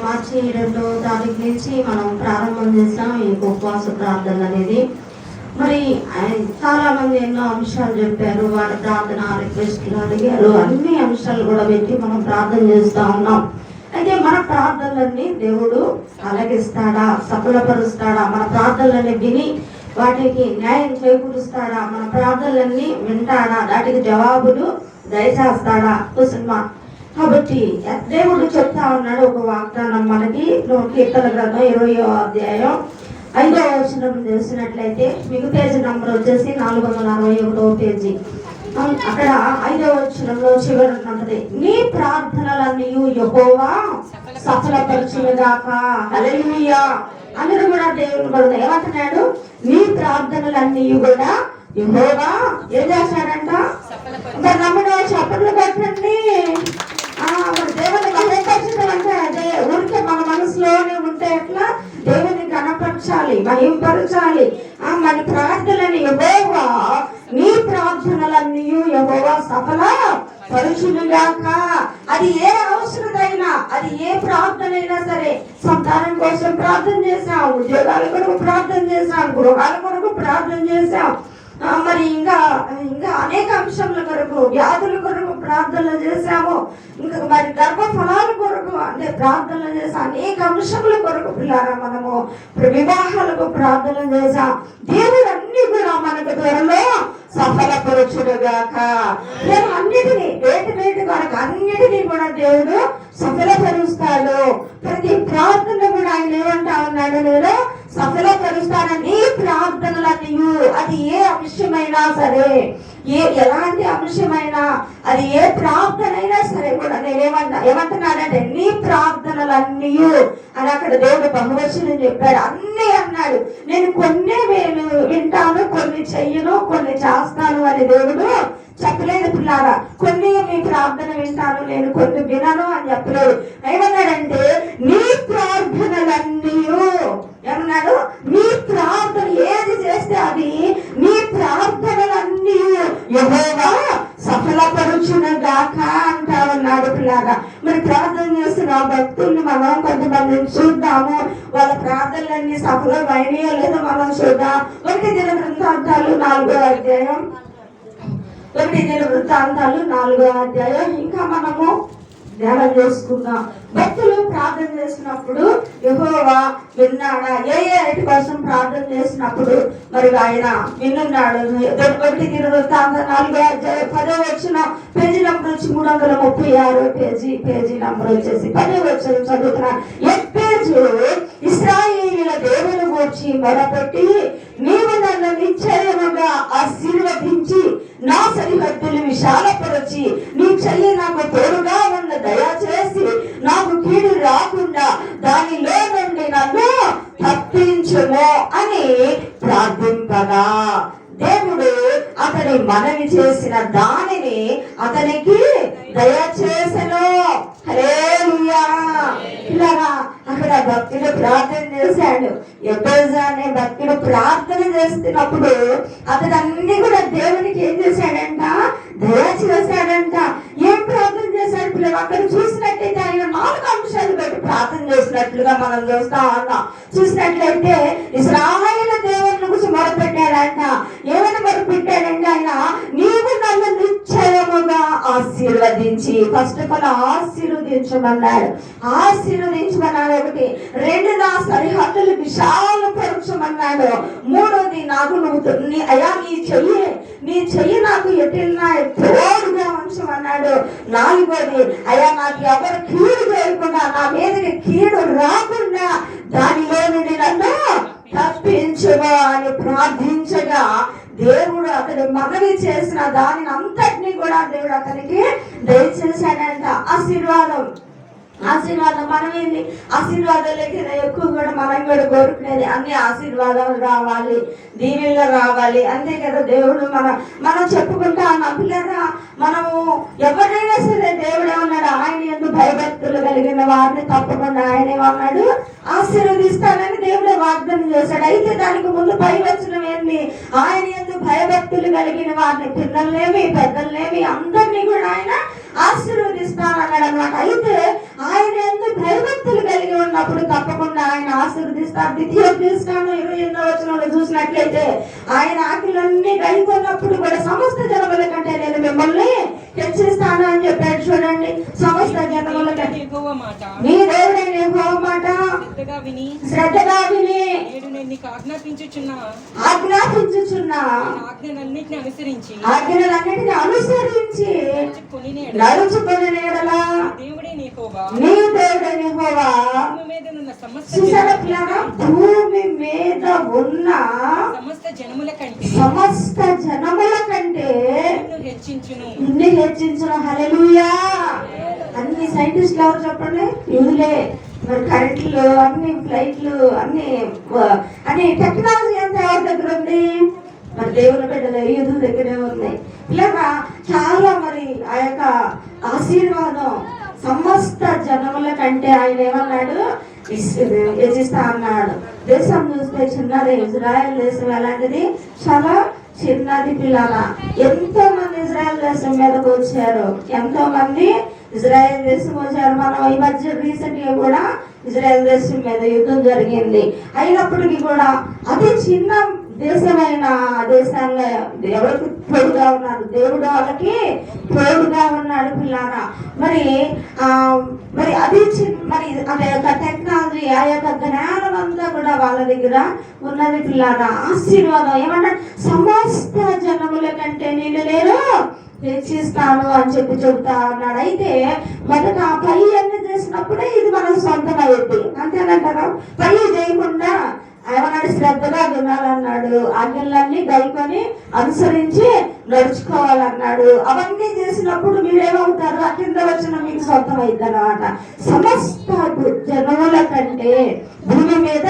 మార్చి 2వ తారీఖు నుంచి మనం ప్రారంభం చేసాం ఈ ఉపవాస ప్రార్థన అనేది. మరి చాలా మంది ఎన్నో అంశాలు చెప్పారు, వారి ప్రార్థన రిక్వెస్ట్లు అడిగారు, అన్ని అంశాలు కూడా పెట్టి మనం ప్రార్థన చేస్తూ ఉన్నాం. అయితే మన ప్రార్థనలన్నీ దేవుడు అలగిస్తాడా, సఫలపరుస్తాడా? మన ప్రార్థనలన్నీ విని వాటికి న్యాయం చేకూరుస్తాడా? మన ప్రార్థనలన్నీ వింటాడా? వాటికి జవాబులు దయచేస్తాడా? కుసుమ. కాబట్టి దేవుడు చెప్తా ఉన్నాడు ఒక వాగ్దానం మనకి. కీర్తన గ్రంథం 20వ అధ్యాయం 5వ వచనం చేసినట్లయితే మీకు పేజీ నంబర్ వచ్చేసి 461వ పేజీ. అక్కడ 5వ వచనంలో చివరి ఉంటది, నీ ప్రార్థనలన్నీ యెహోవా సఫలపరచునుగాక. హల్లెలూయా. అందరూ కూడా దేవుని కూడా ఏమంటున్నాడు? నీ ప్రార్థనలన్నీ కూడా యెహోవా ఏం చేస్తాడంట? ఇంకా నమ్మిన చప్పట్లు కొట్టండి. దేవుని గణపరచడం అంటే అదే, ఊరికే మన మనసులోనే ఉంటే ఎట్లా? దేవుని గణపరచాలి, మహింపరచాలి. మన ప్రార్థనని యెహోవా, నీ ప్రార్థనలన్నీ యెహోవా సఫల పరుచునుగాక. అది ఏ అవసరమైనా, అది ఏ ప్రార్థన అయినా సరే, సంతానం కోసం ప్రార్థన చేశాం, ఉద్యోగాల కొరకు ప్రార్థన చేశాం, గృహాల కొరకు ప్రార్థన చేశాం, మరి ఇంకా అనేక అంశముల కొరకు, వ్యాధుల కొరకు ప్రార్థనలు చేశాము, ఇంకా మరి గర్భఫలాల కొరకు అంటే ప్రార్థనలు చేసాం, అనేక అంశముల కొరకు పిల్లారా మనము వివాహాలకు ప్రార్థన చేశాం. దేవుడు అన్ని కూడా మనకు త్వరలో సఫలపరచుడుగాక. నేను అన్నిటినీ వేటి కొరకు అన్నిటినీ కూడా దేవుడు సఫలపరుస్తాడు. ప్రతి ప్రార్థన కూడా ఆయన ఏమంటా ఉన్నాడు? నేను సఫలపరుస్తానని. ప్రార్థనలన్నీ, అది ఏ అంశమైనా సరే, ఎలాంటి అంశమైనా, అది ఏ ప్రార్థన అయినా సరే కూడా ఏమంటున్నాడంటే నీ ప్రార్థనలన్నీ అని అక్కడ దేవుడు బహువచనం చెప్పాడు. అన్నీ అన్నాడు. నేను కొన్ని వింటాను, కొన్ని చెయ్యను, కొన్ని చేస్తాను అని దేవుడు చెప్పలేదు పిల్లారా. కొన్ని మీ ప్రార్థన వింటాను, నేను కొన్ని వినను అని చెప్పలేదు. ఏమన్నాడంటే నీ ప్రార్థనలన్నీ ఏమన్నాడు? నీ ప్రార్థన ఏది చేస్తే అది, నీ ప్రార్థనలన్నీ యెహోవా సఫలపరుచునుగాక అంటా ఉన్నాడు పిల్లారా. మరి ప్రార్థన చేస్తున్న భక్తుల్ని మనం కొంతమందిని చూద్దాము. వాళ్ళ ప్రార్థనలన్నీ సఫలమైనయో లేదో మనం చూద్దాం. 1 దినవృత్తాంతాలు 4వ అధ్యాయం, 1 దినవృత్తాంతాలు 4వ అధ్యాయం ఇంకా మనము ధ్యానం చేసుకుందాం. భక్తులు ప్రార్థన చేసినప్పుడు యెహోవా విన్నాడా? ఏ వాటి కోసం ప్రార్థన చేసినప్పుడు మరి ఆయన విన్నాడు. 1 దినవృత్తాంతం 4వ అధ్యాయం 10వ వచనం, పేజీ నంబర్ వచ్చి 336 పేజీ నంబర్ వచ్చేసి 10వ వచనం చదువుతున్నా. ఇశ్రాయేలీయుల దేవుని గూర్చి మొరపెట్టి, నీవు నన్ను నిశ్చయముగా ఆశీర్వదించి నా సరిహద్దులు విశాలపరచి నీ చెయ్యి నాకు తోడుగా ఉన్న దయచేసి నాకు కీడు రాకుండా దానిలో నుండి నన్ను తప్పించుము అని ప్రార్థింపగా దేవుడు అతని మనవి చేసిన దానిని అతనికి దయచేసెను. హల్లెలూయా. పిల్లరా, అక్కడ భక్తుడు ప్రార్థన చేశాడు. ఎబ్బెజా అనే భక్తుడు ప్రార్థన చేస్తున్నప్పుడు అతడు అన్ని కూడా దేవునికి ఏం చేశాడంట? దయచేశాడంట. ఏం ప్రార్థన చేశాడు పిల్లలు? అక్కడ చూసినట్టయితే ఆయన 4 అంశాలు పెట్టి ప్రార్థన చేసినట్లుగా మనం చూస్తా ఉన్నాం. చూసినట్లయితే ఇశ్రాయేలు దేవుని గురించి మొదలుపెట్టాడంట. ఏమైనా మొదలుపెట్టాడంటే ఆయన, నీవు నన్ను నిశ్చయముగా ఆశీర్వదించి, ఫస్ట్ ఆఫ్ ఆల్ ఆశీర్వదించమన్నాడు. ఆశీర్వదించమన్నాడు. 1, 2 నా సరిహద్దులు విశాలపరచమన్నాడు. 3వది, నాకు నువ్వు అయ్యా నీ చెయ్యి నాకు ఎట్టినా తోడుగా ఉంచమన్నాడు. 4వది, అయ్యా నాకు ఎవరు కీడు చేయకుండా, నా మీదకి కీడు రాకుండా దానిలో నుండి నన్ను తప్పించుగా అని ప్రార్థించగా దేవుడు అతడు మనవి చేసిన దానిని అంతటినీ కూడా దేవుడు అతనికి దయచేశాడంట. ఆశీర్వాదం మనమేంది? ఆశీర్వాదాలకి ఎక్కువ కూడా మనం కూడా కోరుకునేది అన్ని ఆశీర్వాదాలు రావాలి, దీవెనలు రావాలి, అంతే కదా. దేవుడు మనం చెప్పుకుంటా అన్నాం పిల్లరా. మనము ఎవరైనా సరే దేవుడు ఏమన్నాడు? ఆయన యందు భయభక్తులు కలిగిన వారిని తప్పకుండా ఆయన ఏమన్నాడు? ఆశీర్వదిస్తానని దేవుడే వాగ్దానం చేశాడు. అయితే దానికి ముందు పైవచనం ఏంది? ఆయన యందు భయభక్తులు కలిగిన వారిని, పిల్లల్నేమి పెద్దల్నేమి అందరినీ కూడా ఆయన ఆశీర్వదిస్తానన్నాడు అన్నమాట. అయితే ఆయన యందు భయభక్తులు భయభక్తులు కలిగి ఉన్నప్పుడు తప్పకుండా ఆయన ఆశీర్వదిస్తారు. ద్వితీయోపదేశకాండం 28వ వచనంలో చూసినట్లయితే ఆయన ఆజ్ఞలన్నీ గైకొన్నప్పుడు కూడా సమస్త జనముల కంటే నేను మిమ్మల్ని హెచ్చిస్తాను అని చెప్పాడు. చూడండి, సమస్త జనముల కంటే నీ దేవుడైన యెహోవా మాట శ్రద్ధగా విని ఆజ్ఞాపించుచున్న ఆజ్ఞలన్నిటిని అనుసరించి నడుచుకుని నేడలా నీ దేవుడైన యెహోవా భూమి మీద ఉన్న సమస్త జనముల కంటే నిన్ను హెచ్చించును. హల్లెలూయా. అన్ని సైంటిస్టులు ఎవరు చెప్పండి? యూదులే. మరి కరెంట్లు, అన్ని ఫ్లైట్లు, అన్ని టెక్నాలజీ అంతా ఎవరి దగ్గర ఉంది? మరి దేవుని బిడ్డల యూదుల దగ్గరే ఉంది. ఇలాగా చాలా మరి ఆ యొక్క ఆశీర్వాదం సమస్త జనముల కంటే ఆయన ఏమన్నాడు? యెచ్చిస్తా అన్నాడు. దేశం చూస్తే చిన్నది, ఇజ్రాయెల్ దేశం ఎలాంటిది? చాలా చిన్నది. పిల్లల ఎంతో మంది ఇజ్రాయెల్ దేశం మీదకు వచ్చారు, ఎంతో మంది ఇజ్రాయెల్ దేశం వచ్చారు. మనం ఈ మధ్య రీసెంట్ గా కూడా ఇజ్రాయెల్ దేశం మీద యుద్ధం జరిగింది. అయినప్పటికీ కూడా అతి చిన్న దేశమైన దేశాల్లో ఎవరికి తోడుగా ఉన్నారు? దేవుడు వాళ్ళకి తోడుగా ఉన్నాడు. పిల్లారా మరి అది మరి ఆ యొక్క టెక్నాలజీ, ఆ యొక్క జ్ఞానం అంతా కూడా వాళ్ళ దగ్గర ఉన్నది. పిల్లారా ఆశీర్వాదం ఏమంటారు? సమస్త జనముల కంటే నేను హెచ్చిస్తాను అని చెబుతా అన్నాడు. అయితే మొదట పై అన్ని చేసినప్పుడే ఇది మనకు సొంతం అయ్యింది, అంతేనంటారా? పై చేయకుండా ఏమన్నాడు? శ్రద్ధగా వినాలన్నాడు, ఆజ్ఞలన్నీ గైకొని అనుసరించి నడుచుకోవాలన్నాడు. అవన్నీ చేసినప్పుడు మీరేమవుతారు? ఆ కింద వచ్చిన మీకు సొంతం అయింది అన్నమాట. సమస్త జనముల కంటే భూమి మీద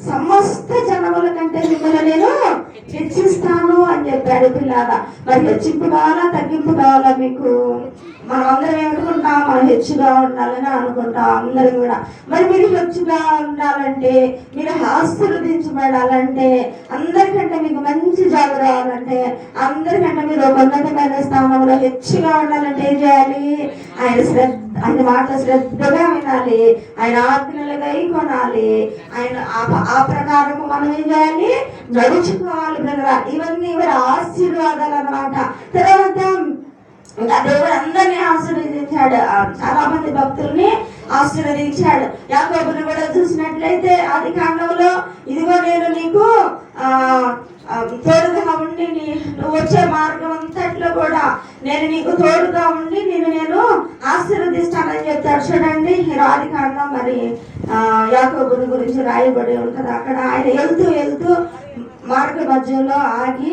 సమస్త జనముల కంటే మిమ్మల్ని నేను హెచ్చిస్తాను అని చెప్పాడు. పిల్లారా మరి హెచ్చింపు కావాలా, తగ్గింపు కావాలా మీకు? మనం అందరం ఏమనుకుంటాం? మనం హెచ్చుగా ఉండాలని అనుకుంటాం అందరం కూడా. మరి మీరు హెచ్చుగా ఉండాలంటే, మీరు ఆశీర్వదించబడాలంటే, అందరికంటే మీకు మంచి జాబ్ రావాలంటే, అందరికంటే మీరు ఒక ఉన్నతమైన స్థానంలో హెచ్చుగా ఉండాలంటే ఏం చేయాలి? ఆయన మాట శ్రద్ధగా వినాలి, ఆయన ఆజ్ఞలు గైకొనాలి, ఆయన ఆ ప్రకారం మనం ఏం చేయాలి? నడుచుకోవాలి. ఇవన్నీ ఆశీర్వాదాలు అన్నమాట. తర్వాత ఇంకా దేవుడు అందరినీ ఆశీర్వదించాడు, చాలా మంది భక్తుల్ని ఆశీర్వదించాడు. యాకోబుని కూడా చూసినట్లయితే ఆది కాండంలో ఇదిగో నేను నీకు తోడుగా ఉండి నువ్వు వచ్చే మార్గం అంతట్లో కూడా నేను నీకు తోడుగా ఉండి నేను ఆశీర్వదిస్తానని చెప్తాడు. చూడండి, ఆది కాండం మరి యాకోబుని గురించి రాయబడి ఉంటది. అక్కడ ఆయన వెళ్తూ మార్గ మధ్యలో ఆగి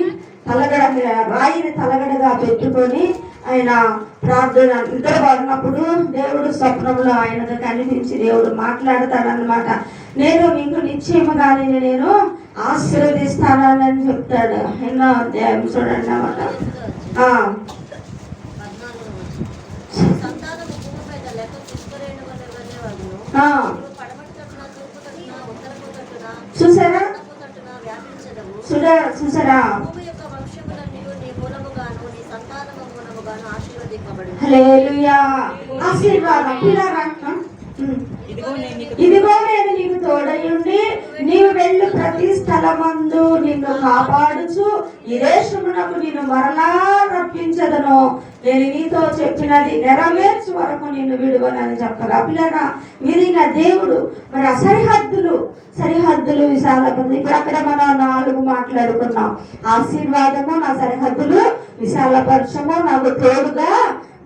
రాయిని తలగడగా పెట్టుకొని ఆయన ప్రార్థన నిద్రపడినప్పుడు దేవుడు స్వప్నంలో ఆయనకు కనిపించి దేవుడు మాట్లాడతాడన్నమాట. నేను నీకు నిశ్చయముగానే నేను ఆశీర్వదిస్తానని చెప్తాడు. ఎన్నో అధ్యాయం చూడండి అన్నమాట. చూసారా చూసారా? హల్లెలూయా. ఆశీర్వాదం. ఇదిగో నేను నీకు తోడయుండి నీవు వెళ్ళు ప్రతి స్థలమందు నిన్ను కాపాడుచు ఈ దేశమునకు నిన్ను మరలా రప్పించదను, నేను నీతో చెప్పినది నెరవేర్చు వరకు నిన్ను విడువనని చెప్పగా. పిల్లగా విధిగా దేవుడు మరి ఆ సరిహద్దులు విశాలపరచు. ఇప్పుడు అక్కడ మనం 4 మాట్లాడుకున్నాం. ఆశీర్వాదము, నా సరిహద్దులు విశాలపరచము, నాకు తోడుగా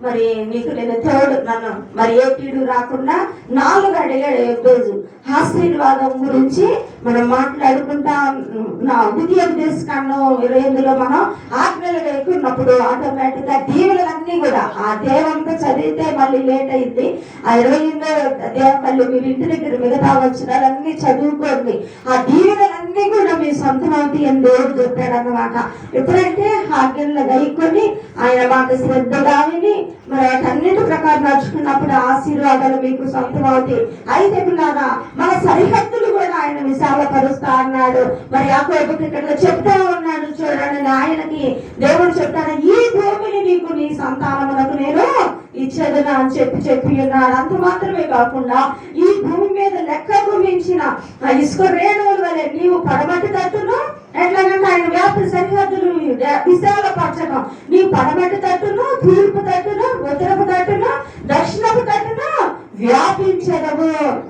మరి నీకు నేను తోడు, నన్ను మరి ఏ కీడు రాకుండా 4 అడిగాడు ఎబ్బేజు. ఆశీర్వాదం గురించి మనం మాట్లాడుకుంటా. నా ద్వితీయోపదేశకాండం 28లో మనం ఆజ్ఞలు వేసుకున్నప్పుడు ఆటోమేటిక్ గా దీవులన్నీ కూడా ఆ దేవంతా చదివితే మళ్ళీ లేట్ అయింది. ఆ 28వ అధ్యాయం మళ్ళీ మీరు ఇంటి దగ్గర మిగతా వచ్చినాలన్నీ చదువుకోండి. ఆ దీవులన్నీ కూడా మీ సొంతం అవుతాయి అని దేవుడు చెప్పాడు అన్నమాట. ఎప్పుడంటే ఆజ్ఞలు గైకొని ఆయన మాట శ్రద్ధగా విని మరి వాటన్నిటి ప్రకారం నడుచుకున్నప్పుడు ఆశీర్వాదాలు మీకు సొంతం అవుతాయి. అయితే పిల్లగా మన సరిహద్దులు కూడా ఆయన విశాలపరుస్తా అన్నాడు. మరి యాకోబుకి ఇక్కడ చెప్తా ఉన్నాడు. చూడండి, ఆయనకి దేవుడు చెప్తాడు, ఈ భూమిని నీకు నీ సంతానములకు నేను ఇచ్చేదనా అని చెప్పి ఉన్నాడు. అంత మాత్రమే కాకుండా ఈ భూమి మీద లెక్కకు మించిన ఇసుక రేణువుల వలె నీవు పడమటి తట్టును, ఎట్లాగంటే ఆయన వ్యాప్తి సరిహద్దులు విశాలపరచడం, నీ పడమటి తట్టును, తూర్పు తట్టును, ఉత్తరపు తట్టును, దక్షిణపు తట్టును వ్యాపించడము.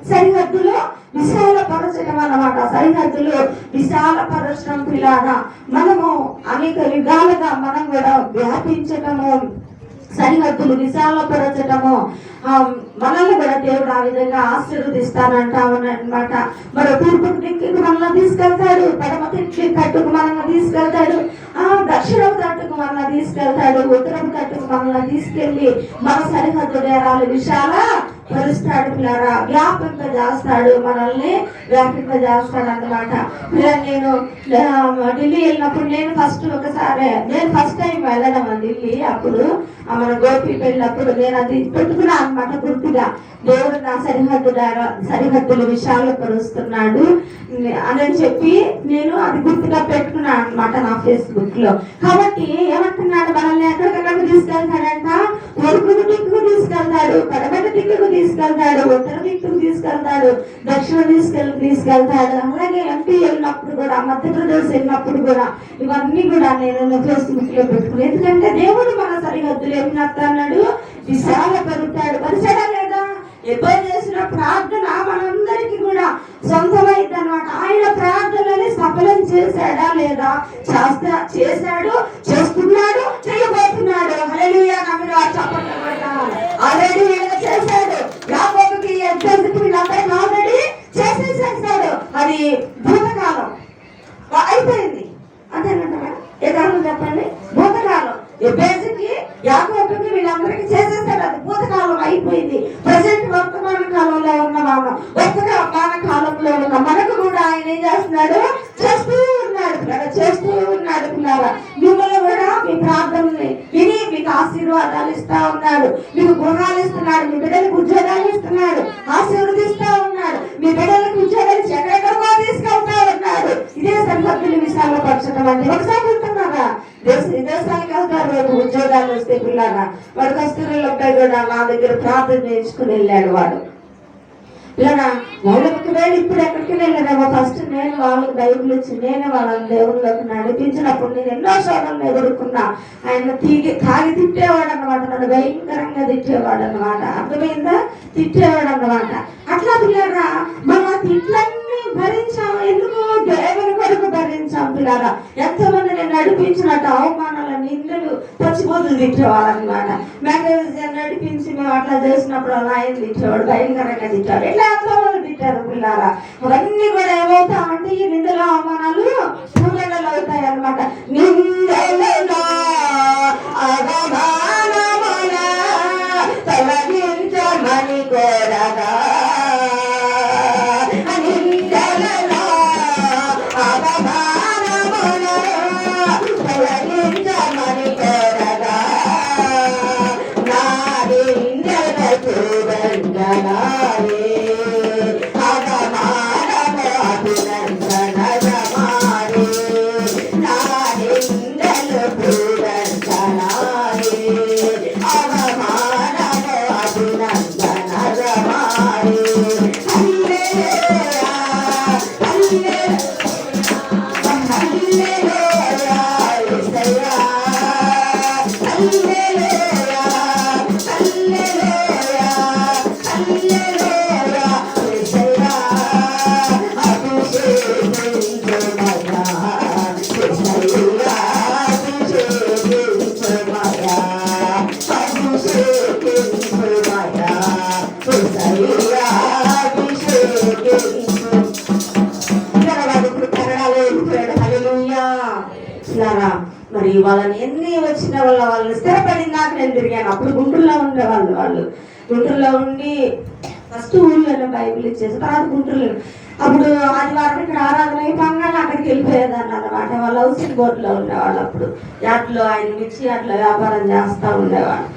సరిహద్దులు విశాలపరచడం అన్నమాట. సరిహద్దులు విశాలపరచడం పిల్లారా, మనము అనేక యుగాలుగా మనం కూడా వ్యాపించటము, సరిహద్దులు విశాలపరచటము, మనల్ని కూడా దేవుడు ఆ విధంగా ఆశీర్వదిస్తానంటామన్నమాట. మరి తూర్పు దిక్కుకు మనల్ని తీసుకెళ్తాడు, పడమ తట్టుకు మనల్ని తీసుకెళ్తాడు, దక్షిణపు తట్టుకు మనల్ని తీసుకెళ్తాడు, ఉత్తరపు తట్టుకు మనల్ని తీసుకెళ్లి మన సరిహద్దు నేరాలు విశాల పరుస్తాడు పిల్లరా, వ్యాపింప చేస్తాడు, మనల్ని వ్యాపింప చేస్తాడు అన్నమాట. నేను ఢిల్లీ వెళ్ళినప్పుడు నేను ఫస్ట్ టైం వెళ్ళడం ఢిల్లీ. అప్పుడు మన గోపి వెళ్ళినప్పుడు నేను అది పెట్టుకున్నాను అన్నమాట గుర్తుగా, దేవుడు నా సరిహద్దులు విషయాలు పరుస్తున్నాడు అని చెప్పి నేను అది గుర్తుగా పెట్టుకున్నాను అనమాట నా ఫేస్బుక్ లో. కాబట్టి ఏమంటున్నాడు, మనల్ని ఎక్కడికక్కడికి తీసుకెళ్తాడంట, తూర్పు దిక్కుకు తీసుకెళ్తాడు, పడమటి దిక్కుకు తీసుకెళ్తాడు, ఉత్తర దిక్కుకు తీసుకెళ్తాడు, దక్షిణ తీసుకెళ్తాడు. అలాగే ఎంపీ వెళ్ళినప్పుడు కూడా, మధ్యప్రదేశ్ వెళ్ళినప్పుడు కూడా ఇవన్నీ కూడా నేను ఫేస్బుక్ లో పెట్టుకున్నాను. ఎందుకంటే దేవుడు మన సరిహద్దులు ఏమి అన్నాడు, విశాల పెరుగుతాడు. పరిచయం లేదా, ఎప్పుడు చేసిన ప్రార్థన మనందరికీ కూడా సొంతమైంది అనమాట. ఆయన ప్రార్థనని సఫలం చేశాడా లేదా, చేశాడు, చేస్తున్నాడు, చేయబోతున్నాడు. హల్లెలూయా, నమ్మిన ఆల్రెడీ చేశాడు. యాకోబుకి ఎగ్జామ్కి వీళ్ళందరికీ ఆల్రెడీ చేసేసేసాడు. అది భూతకాలం అయిపోయింది అంతేనంట. ఏ కాలం చెప్పండి, భూతకాలం. ఎబ్బేసికి యాకోబుకి వీళ్ళందరికీ చేసేసాడు, అది భూతకాలం అయిపోయింది. ప్రజెంట్ వర్తమాన కాలంలో ఉన్న మనం, వర్తమాన కాలంలో ఉన్న మనకు కూడా ఆయన ఏం చేస్తున్నాడు, చేస్తూ ఉన్నాడు పిల్లరా. మిమ్మల్ని కూడా మీ ప్రార్థనని విని మీకు ఆశీర్వాదాలు ఇస్తా ఉన్నాడు, మీకు గృహాలు ఇస్తున్నాడు, మీ బిడ్డలకు ఉద్యోగాలు ఇస్తున్నాడు, ఆశీర్వదిస్తా ఉన్నాడు, మీ బిడ్డలకు ఉద్యోగాలు ఎక్కడెక్కడికో తీసుకెళ్తా ఉన్నాడు. ఇదే సరిహద్దులు విశాలపరచడం అంటే. ఒకసారి ఉంటున్నారా, విదేశాలకు వెళ్తారు, రేపు ఉద్యోగాలు వస్తే పిల్లరా. వాడు కస్తూరిలో కూడా నా దగ్గర ప్రార్థన చేయించుకుని వెళ్ళాడు వాడు. ఇలా వాళ్ళకి వెళ్ళి ఇప్పుడు ఎక్కడికి వెళ్ళారేమో, ఫస్ట్ నేను వాళ్ళకి బైబుల్ ఇచ్చి నేను వాళ్ళని దేవుళ్ళకి నడిపించినప్పుడు నేను ఎన్నో శోధనలు ఎదుర్కొన్నా. ఆయన తాగి తిట్టేవాడు అన్నమాట, నన్ను భయంకరంగా తిట్టేవాడు అన్నమాట. అర్థమైందా, తిట్టేవాడు అన్నమాట. అట్లా పిల్లరా మనం ఆ తిట్లన్నీ భరించాం. ఎందుకు, దేవుని కొరకు భరించాం పిల్లరా. ఎంతోమంది నేను నడిపించినట్టు అవమానాల నిందలు పచ్చిపోతులు తిట్టేవాడు అనమాట. మ్యారేజ్ నడిపించి మేము అట్లా చేసినప్పుడు అలా ఆయన తిట్టేవాడు, భయంకరంగా తిట్టాడు. ఎట్లా ఎంతోమంది తిట్టారు పిల్లారా. అవన్నీ కూడా ఏమవుతామంటే ఈ నిందలు అవమానాలు పూలలు అవుతాయి అనమాట. నిందలలో అవమానముల తొలగించమని కోరగా, మరి వాళ్ళని ఎన్ని వచ్చిన వాళ్ళని స్థిరపడి నాకు నేను తిరిగాను. అప్పుడు గుంటూరులో ఉండేవాళ్ళు. వాళ్ళు గుంటూరులో ఉండి ఫస్ట్ ఊళ్ళో బైబిల్ ఇచ్చేసి తర్వాత గుంటూరులో, అప్పుడు ఆదివారం ఇక్కడ ఆరాధన అయిపోగానే అక్కడికి వెళ్ళిపోయేదాన్ని అనమాట. వాళ్ళు హౌసింగ్ బోర్డులో ఉండేవాళ్ళు. అప్పుడు యాట్లో ఆయన మిర్చి అట్లా వ్యాపారం చేస్తూ ఉండేవాళ్ళు.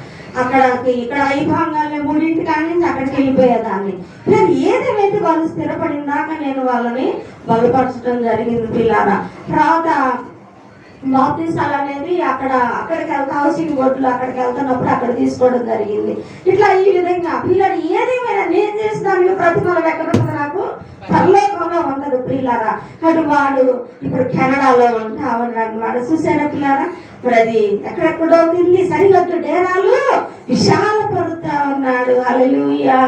ఇక్కడ అయిపోగానే 3 కాడి నుంచి అక్కడికి వెళ్ళిపోయేదాన్ని. నేను ఏదేమైతే వాళ్ళు స్థిరపడిన దాకా నేను వాళ్ళని బలపరచడం జరిగింది పిల్లారా. తర్వాత బాప్తీసాలు అనేది అక్కడికి వెళ్తా హౌసింగ్ బోర్డులో అక్కడికి వెళ్తున్నప్పుడు అక్కడ తీసుకోవడం జరిగింది. ఇట్లా ఈ విధంగా పిల్లలు ఏదేమైనా నేను చేసిన ప్రతిఫలం ఎక్కడ ఉంటుంది, నాకు పరలోకంలో ఉండదు ప్రియులారా. అటు వాడు ఇప్పుడు కెనడాలో ఉంటా ఉన్నాడు, వాడు చూసారా పిల్లారా. ఇప్పుడు అది ఎక్కడెక్కడో తిరిగి సరిహద్దు డేరాలు విశాల పడుతా ఉన్నాడు. హల్లెలూయా.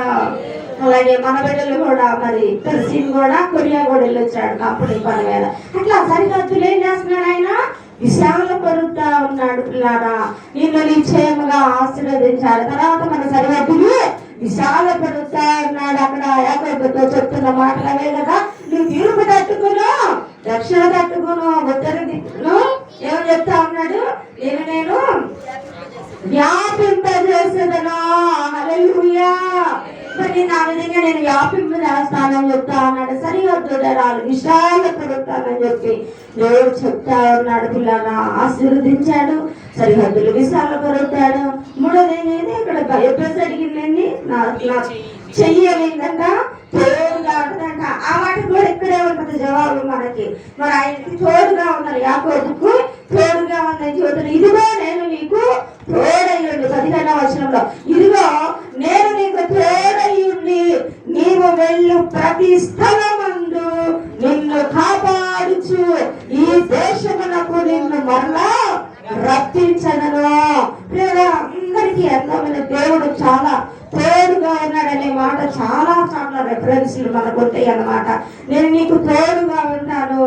అలాగే మన బిడ్డలు కూడా మరి తెలిసి కూడా కొరియా కూడా వెళ్ళొచ్చాడు కంపెనీ పని మీద. అట్లా సరిహద్దులు ఏం చేస్తున్నాడు ఆయన, విశాల పడుతా ఉన్నాడు పిల్లారా. నిన్ను నిశ్చయముగా ఆశీర్వదించాడు. తర్వాత మన సరిహద్దులు విశాల పడుతా ఉన్నాడు. అక్కడ యాకోబుతో చెప్తున్న మాటలే కదా, నువ్వు తూర్పు తట్టుకును, దక్షిణ తట్టుకును, ఉత్తర దిక్కును ఏమని చెప్తా ఉన్నాడు, నేను వ్యాపింపజేసేదను. హల్లెలూయా. మరి నా విధంగా నేను వ్యాపింప చేస్తానని చెప్తా ఉన్నాడు. సరిహద్దు డేరాలు విశాల పడుతానని చెప్పి దేవుడు చెప్తా ఉన్నాడు. పిల్లగా ఆశీర్వదించాడు, సరిహద్దులు విశాల పడుతాడు. మూడోది ఏంటి, ఇక్కడ ఎప్పుడు అడిగిందండి, నా చెయ్యలేదంట తోడుగా ఉంటుందంట. ఆ మాట కూడా ఇక్కడే ఉంటుంది జవాబు మనకి. మరి ఆయనకి తోడుగా ఉన్నారు, యాకోబుకు తోడుగా ఉందని చెబుతున్నారు. ఇదిగో నేను నీకు తోడయ్యుండి, 15వ వచనంలో ఇదిగో నేను నీకు తోడయ్యుండి నీవు వెళ్ళు ప్రతి స్థలమందు నిన్ను కాపాడుచు ఈ దేశమునకు నిన్ను మరలా రప్పించను. అందరికీ అందమైన దేవుడు చాలా తోడుగా ఉన్నాడనే మాట చాలా చాలా రెఫరెన్స్లు మనకు ఉంటాయి అన్నమాట. నేను నీకు తోడుగా ఉంటాను,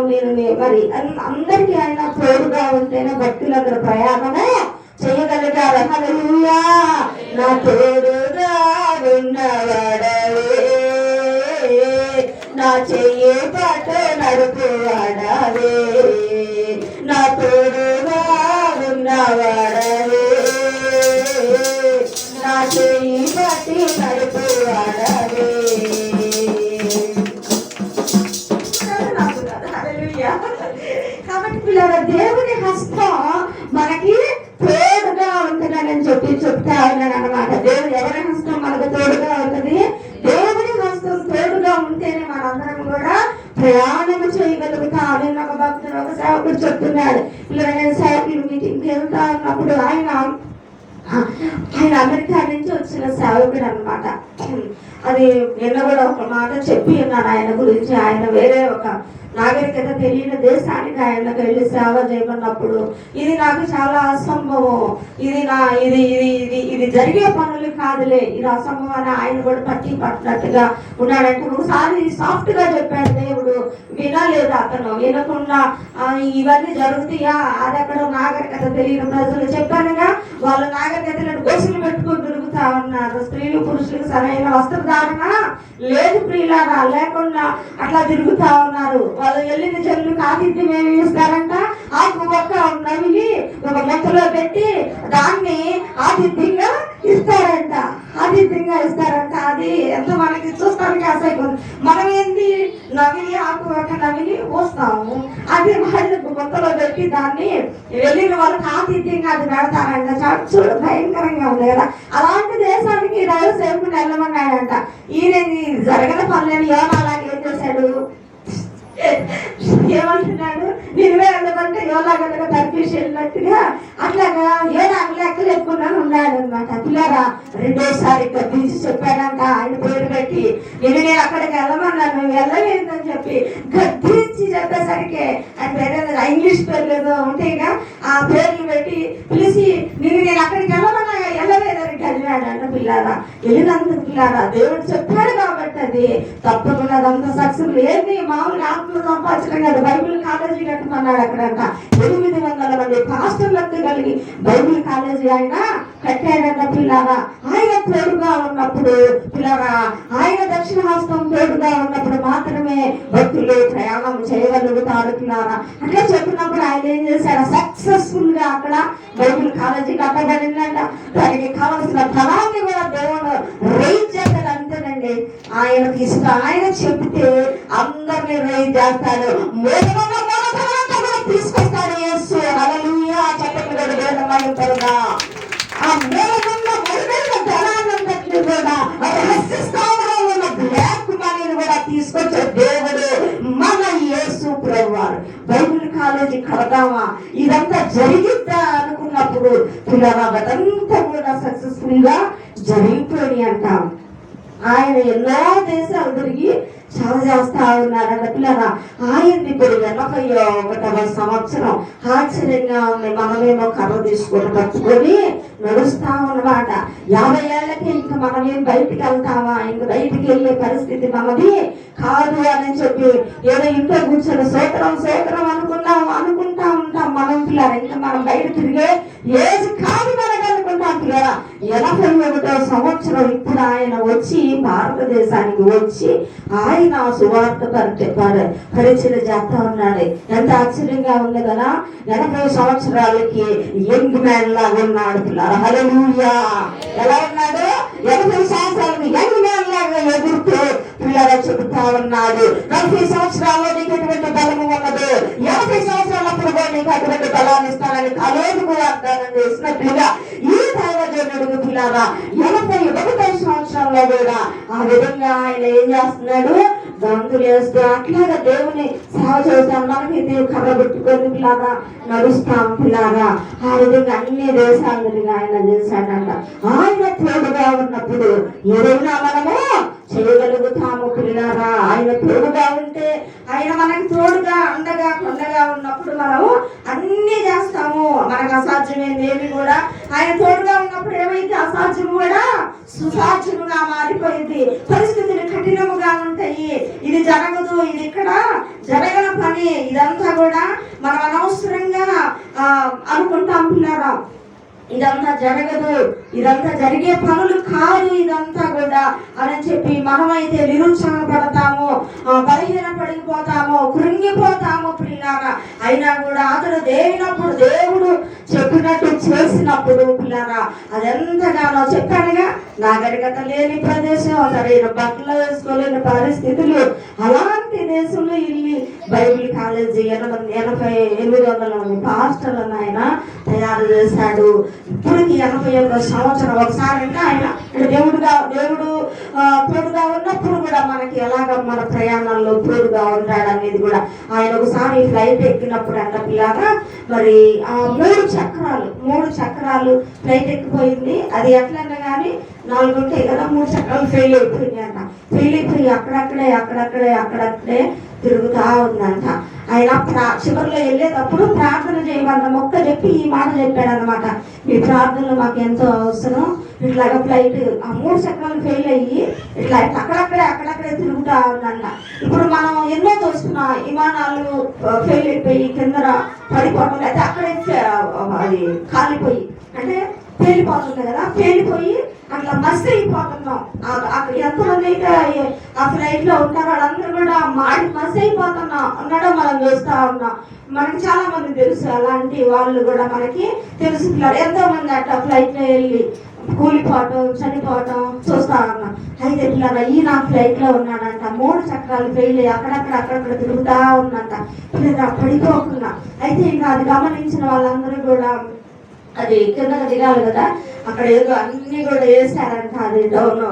మరి అందరికీ ఆయన తోడుగా ఉంటేనే భక్తులందరూ ప్రయాణమే చేయగలిగారు. హల్లెలూయా. నా తోడుగా ఉన్నవాడవే, నా చెయ్యి పాటు నడుపువాడవే, నా తోడుగా ఉన్నవాడవే, నా చెయ్యి పట్టి నడుపువాడవే. కాబట్టి పిల్లల దేవుని హస్తం మనకి తోడుగా ఉంటుందని చెప్తా ఉన్నాడు అనమాట. దేవుడు ఎవరి హస్తం మనకు తోడుగా ఉంటుంది, దేవుని హస్తం తోడుగా ఉంటేనే మనందరం కూడా ప్రయాణం చేయగలుగుతాం. నేను ఒక భక్తుడు ఒక సేవకుడు చెప్తున్నాడు, పిల్లలు నేను సేవకులు మీటింగ్కి వెళ్తా ఉన్నప్పుడు ఆయన అమెరికా నుంచి వచ్చిన సేవకుడు అనమాట. అది నిన్న కూడా ఒక మాట చెప్పి ఉన్నాను ఆయన గురించి. ఆయన వేరే ఒక నాగరికత తెలియని దేశానికి ఆయనకు వెళ్ళి సేవ చేయమన్నప్పుడు ఇది నాకు చాలా అసంభవం, ఇది జరిగే పనులు కాదులే, ఇది అసంభవం అని ఆయన కూడా పట్టినట్టుగా ఉన్నాడంటే. ఒకసారి సాఫ్ట్ గా చెప్పాడు దేవుడు, వినలేదు అతను. వినకుండా ఇవన్నీ జరుగుతాయా, అది అక్కడ నాగరికత తెలియని ప్రజలు చెప్పానుగా, వాళ్ళ నాగరికతలను గొలుసులు పెట్టుకుని తిరుగుతా ఉన్నారు. స్త్రీలు పురుషులకు సరైన వస్త్రధారణ లేదు ప్రియులారా, లేకుండా అట్లా తిరుగుతా ఉన్నారు. వాళ్ళు వెళ్ళిన జనులకు ఆతిథ్యం ఏమి ఇస్తారంట, ఆకు ఒక్క నవిలి ఒక మొక్కలో పెట్టి దాన్ని ఆతిథ్యంగా ఇస్తారంట. అది ఎంత మనకి చూస్తానికి ఆశైపోతుంది. మనం ఏంది నవిలి ఆకు ఒక్క నవిలి పోస్తాము, అది వాళ్ళకు మొక్కలో పెట్టి దాన్ని వెళ్ళిన వాళ్ళకి ఆతిథ్యంగా అది పెడతారంట. చూడు భయంకరంగా ఉంది కదా. అలాంటి దేశానికి సేవకుని వెళ్ళమన్నాడంట. ఈయన జరగన పనులని యోనా అలాగే ఏం చేశాడు, ఏమంటున్నాడు, నిన్వే వెళ్ళమంటే యోనా కనుక తర్ఫీష్ వెళ్ళినట్టుగా అట్లాగా నాకు లెక్కలు ఎక్కున్నాను ఉన్నాడు అనమాట. పిల్లరా రెండోసారి గద్దించి చెప్పాడంట ఆయన పేరు పెట్టి, నేను అక్కడికి వెళ్ళమన్నాను వెళ్ళలేదని చెప్పి గద్దించి చెప్పేసరికి ఆయన పేరు ఇంగ్లీష్ పేర్లు ఏదో ఉంటాయిగా, ఆ పేర్లు పెట్టి పిలిచి నేను అక్కడికి వెళ్ళమన్నా వెళ్ళలేదని కలిగాడు అంట. పిల్లారా వెళ్ళినందుకు పిల్లారా దేవుడు చెప్పాడు కాబట్టి అది తప్పకుండా అదంతా సక్సెస్ ఏంటి, మామూలుగా ఆత్మలు సంపాదించడం కాదు. Bible college కట్టమన్నాడు అక్కడంట. 800 మంది పాస్టర్లకు కలిగి బైబిల్ కాలేజీ ఆయన కట్టాడంట. పిల్లారా ఆయన తోడుగా ఉన్నప్పుడు, పిల్లరా ఆయన దక్షిణ హస్తం తోడుగా ఉన్నప్పుడు మాత్రమే భక్తులు ప్రయాణం చేయగలుగుతారు. పిల్లారా అట్లా చెప్పినప్పుడు ఆయన ఏం చేశాడు, సక్సెస్ఫుల్ గా అక్కడ బైబిల్ కాలేజీ కట్టబడిందంట. దానికి కావలసిన ఫలాన్ని కూడా దేవుడు రైజ్ చేస్తాడు. అంతేనండి, ఆయనకి ఇష్టం. ఆయన చెప్తే అందరినీ రైజ్ చేస్తాడు, తీసుకొస్తాడు యేసు. హల్లెలూయా. చెప్పండి కూడా దేవుని మహిమపరుగా ఆ మూలమున్న మొదలైన ధనాన్నంతటిని కూడా రహస్య స్థానంలో ఉన్న బ్లాక్ మనీని కూడా తీసుకొచ్చే దేవుడు మన యేసు ప్రభువారు. బైబిల్ కాలేజీ కడదామా, ఇదంతా జరిగిద్దా అనుకున్నప్పుడు పిల్లరా అదంతా కూడా సక్సెస్ఫుల్ గా జరిగిపోయి అంటాం. ఆయన ఎన్నో దేశాలు తిరిగి చాలా చేస్తా ఉన్నారన్న పిల్లరా. ఆయన్ని ఇప్పుడు 81వ సంవత్సరం ఆశ్చర్యంగా ఉంది. మనమేమో కర్ర తీసుకొని పట్టుకొని నడుస్తా ఉన్నమాట. 50 ఏళ్ళకి ఇంకా మనమేం బయటికి వెళ్తామా, ఇంక బయటికి వెళ్ళే పరిస్థితి మనది కాదు అని చెప్పి ఏదో ఇంట్లో కూర్చొని సూత్రం అనుకుంటా ఉంటాం మనం పిల్లరా. ఇంకా మనం బయట తిరిగే ఏది కాదు మనకు అనుకుంటాం పిల్లరా. 81వ సంవత్సరం ఇప్పుడు ఆయన వచ్చి భారతదేశానికి వచ్చి ఆయన సువార్త పరిచయం చేస్తా ఉన్నాడు. ఎంత ఆశ్చర్యంగా ఉంది కదా. 80 సంవత్సరాలకి యంగ్ మ్యాన్ లాగా ఉన్నాడు పిల్లరా. హల్లెలూయా. ఎలా ఉన్నాడు? 80 సంవత్సరాలకి యంగ్ మ్యాన్ లాగా ఎదురుతూ పిల్లరా చెబుతా ఉన్నాడు. 40 సంవత్సరాల్లో నీకు ఎటువంటి బలము ఉన్నది, 80 సంవత్సరాలప్పుడు నీకు అటువంటి బలాన్ని ఇస్తానని కాలేజీకు వాగ్దానం చేసినట్లుగా ఈ దైవజనుడు పిల్లరా 81 సంవత్సరంలో కూడా ఆ విధంగా ఆయన ఏం చేస్తున్నాడు? గంతులు వేస్తూ అట్లాగా దేవుని సేవ చేస్తాం. మనకి దేవుడు కర్ర పెట్టుకొని పిల్లగా నడుస్తాం పిల్లగా. ఆ విధంగా అన్ని దేశాలు ఆయన చేశాడంట. ఆయన తోడుగా ఉన్నప్పుడు ఏదైనా మనము చేయగలుగుతాము పిల్లరా. ఆయన తోడుగా ఉంటే, ఆయన మనకి తోడుగా అండగా కొండగా ఉన్నప్పుడు మనము అన్ని చేస్తాము. మనకు అసాధ్యమైంది ఏమి కూడా ఆయన తోడుగా ఉన్నప్పుడు ఏమైతే అసాధ్యం కూడా సుసాధ్యముగా మారిపోయింది. పరిస్థితులు కఠినముగా ఉంటాయి. ఇది జరగదు, ఇది ఇక్కడ జరగని పని, ఇదంతా కూడా మనం అనవసరంగా అనుకుంటాం పిల్లరా. ఇదంతా జరగదు, ఇదంతా జరిగే పనులు కాదు ఇదంతా కూడా అని చెప్పి మనమైతే నిరుత్సాహపడతాము, బలహీన పడిపోతాము, కృంగిపోతాము పిల్లారా. అయినా కూడా అతడు దేవుడు చెప్పినట్టు చేసినప్పుడు పిల్లారా అదెంతగానో చెప్పాడుగా. నాగరికత లేని ప్రదేశం, సరైన బట్టలు వేసుకోలేని పరిస్థితులు, అలాంటి దేశంలో ఇల్లు బైబిల్ కాలేజీ 800 మంది పాస్టర్లను ఆయన తయారు చేశాడు. ఇప్పటికి 81వ సంవత్సరం. ఒకసారి అంటే ఆయన దేవుడు తోడుగా ఉన్నప్పుడు కూడా మనకి ఎలాగ మన ప్రయాణంలో తోడుగా ఉంటాడు అనేది కూడా ఆయన ఒకసారి ఫ్లైట్ ఎక్కినప్పుడు అంట పిల్లగా మరి 3 చక్రాలు ఫ్లైట్ ఎక్కిపోయింది. అది ఎట్లన్నా కానీ 4 ఉంటాయి కదా, 3 చక్రాలు ఫెయిల్ అయిపోయింది అంట. ఫెయిల్ అయిపోయి అక్కడక్కడే తిరుగుతా ఉందంట. ఆయన చివరిలో వెళ్ళేటప్పుడు ప్రార్థన చేయమన్న మొక్క చెప్పి ఈ మాట చెప్పాడు అనమాట. మీ ప్రార్థనలు మాకు ఎంతో అవసరం. ఇట్లాగా ఫ్లైట్ 3 చక్రాలు ఫెయిల్ అయ్యి ఇట్లా అక్కడక్కడే తిరుగుతా ఉందంట. ఇప్పుడు మనం ఎన్నో చూస్తున్నాం, విమానాలు ఫెయిల్ అయిపోయి కింద పడిపోవడం, అయితే అక్కడే అది కాలిపోయి అంటే పేలిపోతుంది కదా, పేలిపోయి అట్లా మస్తు అయిపోతున్నాం. అక్కడ ఎంతమంది అయితే ఆ ఫ్లైట్ లో ఉంటారో వాళ్ళందరూ కూడా మస్తు అయిపోతున్నాం ఉండడం మనం చూస్తా ఉన్నాం. మనకి చాలా మంది తెలుసు, అలాంటి వాళ్ళు కూడా మనకి తెలుసు. ఎంతో మంది అట్లా ఫ్లైట్ లో వెళ్ళి కూలిపోవటం, చనిపోవటం చూస్తా ఉన్నాం. అయితే పిల్లలు నా ఫ్లైట్ లో ఉన్నాడంట. 3 చక్రాలు ఫెయిల్ అయ్యి అక్కడక్కడ తిరుగుతా ఉందంట. పిల్లలు పడిపోకుండా అయితే ఇంకా అది గమనించిన వాళ్ళందరూ కూడా అది కిందకి దిగాలి కదా, అక్కడ ఏదో అన్ని కూడా వేసారంట. అది డౌన్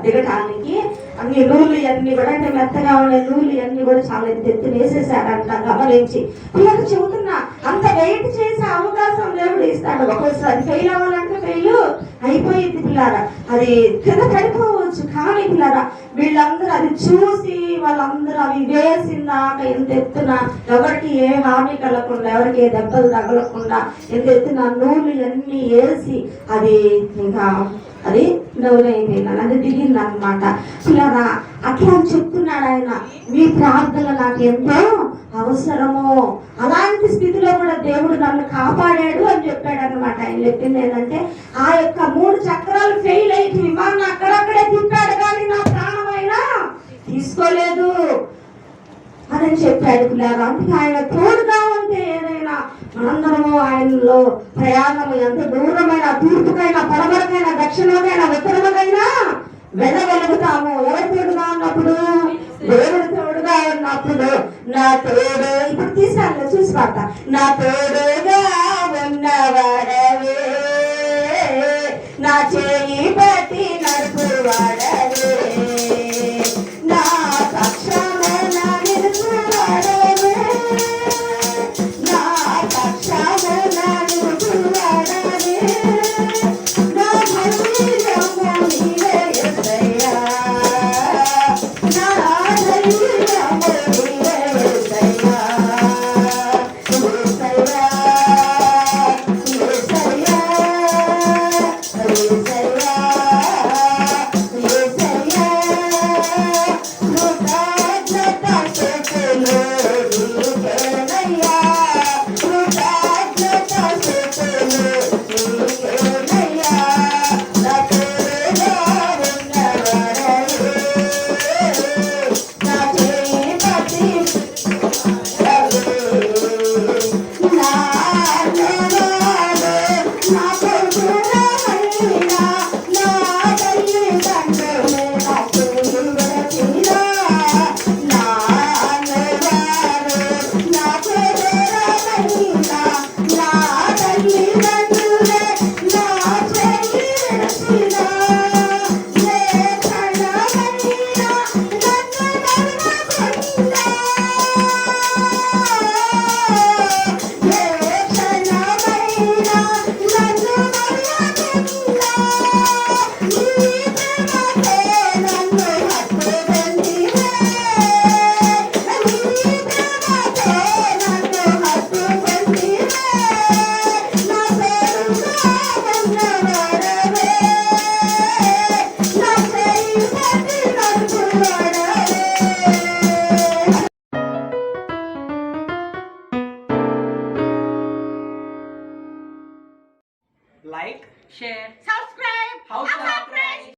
దిగటానికి అన్ని నూలు అన్ని కూడా అంటే మెత్తగా ఉండే నూలు అన్ని కూడా చాలా ఎత్తి వేసేసారంట. గమనించి పిల్లలు చెబుతున్నా, అంత వెయిట్ చేసే అవకాశం దేవుడు ఇస్తాడు. ఒక్కోసారి ఫెయిల్ అవ్వాలంటే ఫెయిల్ అయిపోయింది పిల్లారా, అది కింద పడిపోవచ్చు. కానీ పిల్లారా వీళ్ళందరూ అది చూసి వాళ్ళందరూ అవి వేసిందాక ఎంత ఎత్తున ఎవరికి ఏ హామీ కలగకుండా, ఎవరికి ఏ దెబ్బలు తగలకుండా ఎంత ఎత్తున నూలు అన్ని వేసి అది ఇంకా అది డౌన్ అయిపోయింది, అది దిగింది అనమాట. పిల్లరా అట్లా చెప్తున్నాడు ఆయన, మీ ప్రార్థన నాకు ఎంతో అవసరము. అలాంటి స్థితిలో కూడా దేవుడు నన్ను కాపాడాడు అని చెప్పాడు అనమాట. ఆయన చెప్పింది ఏంటంటే, ఆ యొక్క 3 చక్రాలు ఫెయిల్ అయితే విమానం అక్కడక్కడే తిప్పాడు కానీ నా ప్రాణమైనా తీసుకోలేదు అని చెప్పాడు పిల్లలు. అందుకే ఆయన తోడుగా ఉంటే ఏదైనా మనందరము ఆయనలో ప్రయాణము ఎంత దూరమైన, తూర్పుకైనా పడమరకైనా దక్షిణకైనా ఉత్తరముకైనా వెళ్ళగలుగుతాము. ఎవరి తోడుగా ఉన్నప్పుడు? దేవుడు తోడుగా ఉన్నప్పుడు. నా తోడు, ఇప్పుడు తీసాను చూసి పాట. నా తోడుగా ఉన్నవాడవే, నా చేయి పట్టి నడుపు వాడవే,